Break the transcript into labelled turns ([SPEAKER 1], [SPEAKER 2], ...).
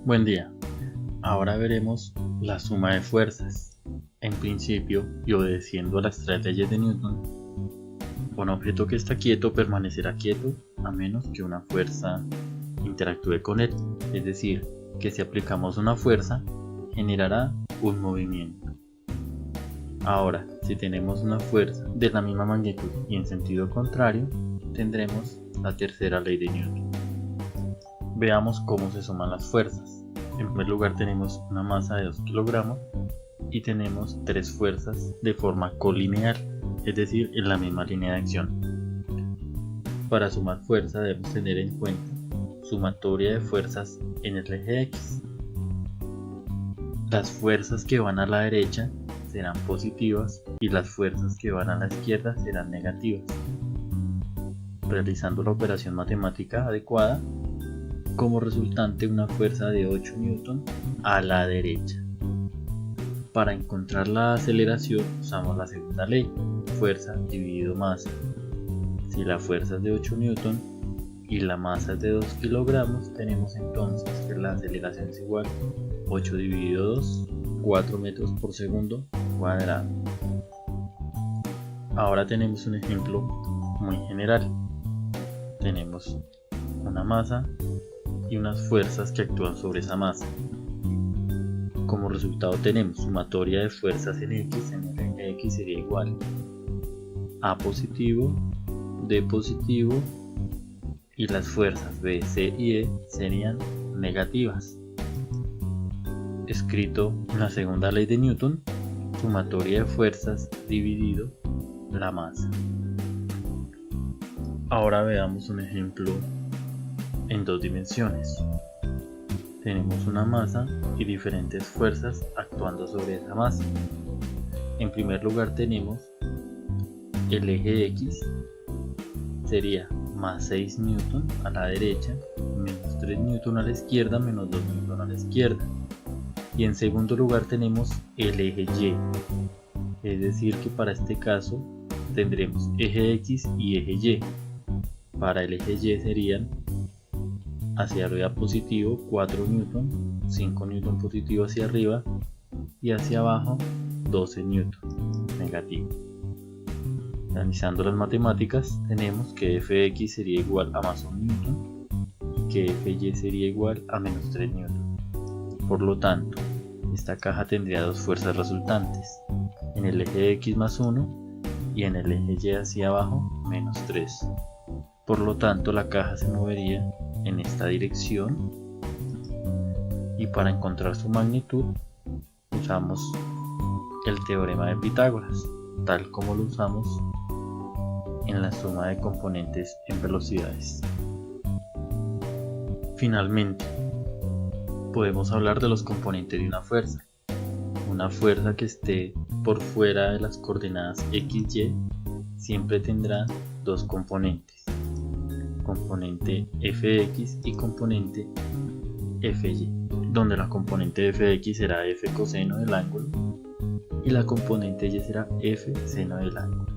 [SPEAKER 1] Buen día. Ahora veremos la suma de fuerzas. En principio, y obedeciendo a las 3 leyes de Newton, un objeto que está quieto permanecerá quieto a menos que una fuerza interactúe con él. Es decir, que si aplicamos una fuerza, generará un movimiento. Ahora, si tenemos una fuerza de la misma magnitud y en sentido contrario, tendremos la tercera ley de Newton. Veamos cómo se suman las fuerzas. En primer lugar tenemos una masa de 2 kilogramos y tenemos 3 fuerzas de forma colineal, es decir, en la misma línea de acción. Para sumar fuerza debemos tener en cuenta sumatoria de fuerzas en el eje X. Las fuerzas que van a la derecha serán positivas y las fuerzas que van a la izquierda serán negativas. Realizando la operación matemática adecuada, como resultante una fuerza de 8 Newton a la derecha. Para encontrar la aceleración usamos la segunda ley, fuerza dividido masa. Si la fuerza es de 8 Newton y la masa es de 2 kilogramos, tenemos entonces que la aceleración es igual a 8 dividido 2, 4 metros por segundo cuadrado. Ahora tenemos un ejemplo muy general. Tenemos una masa y unas fuerzas que actúan sobre esa masa. Como resultado tenemos sumatoria de fuerzas en X, en el eje X sería igual a positivo, D positivo, y las fuerzas B, C y E serían negativas. Escrito en la segunda ley de Newton, sumatoria de fuerzas dividido la masa. Ahora veamos un ejemplo en 2 dimensiones. Tenemos una masa y diferentes fuerzas actuando sobre esa masa. En primer lugar tenemos el eje X, sería más 6 Newton a la derecha, menos 3 Newton a la izquierda, menos 2 Newton a la izquierda. Y en segundo lugar tenemos el eje Y, es decir que para este caso tendremos eje X y eje Y. Para el eje Y serían hacia arriba positivo 4 Newton, 5 Newton positivo hacia arriba y hacia abajo 12 Newton negativo. Realizando las matemáticas tenemos que Fx sería igual a más 1 Newton y que Fy sería igual a menos 3 Newton. Por lo tanto, esta caja tendría dos fuerzas resultantes, en el eje X más 1 y en el eje Y hacia abajo menos 3. Por lo tanto, la caja se movería en esta dirección y para encontrar su magnitud usamos el teorema de Pitágoras, tal como lo usamos en la suma de componentes en velocidades. Finalmente, podemos hablar de los componentes de una fuerza. Una fuerza que esté por fuera de las coordenadas X, Y siempre tendrá dos componentes, componente Fx y componente Fy, donde la componente Fx será F coseno del ángulo y la componente Y será F seno del ángulo.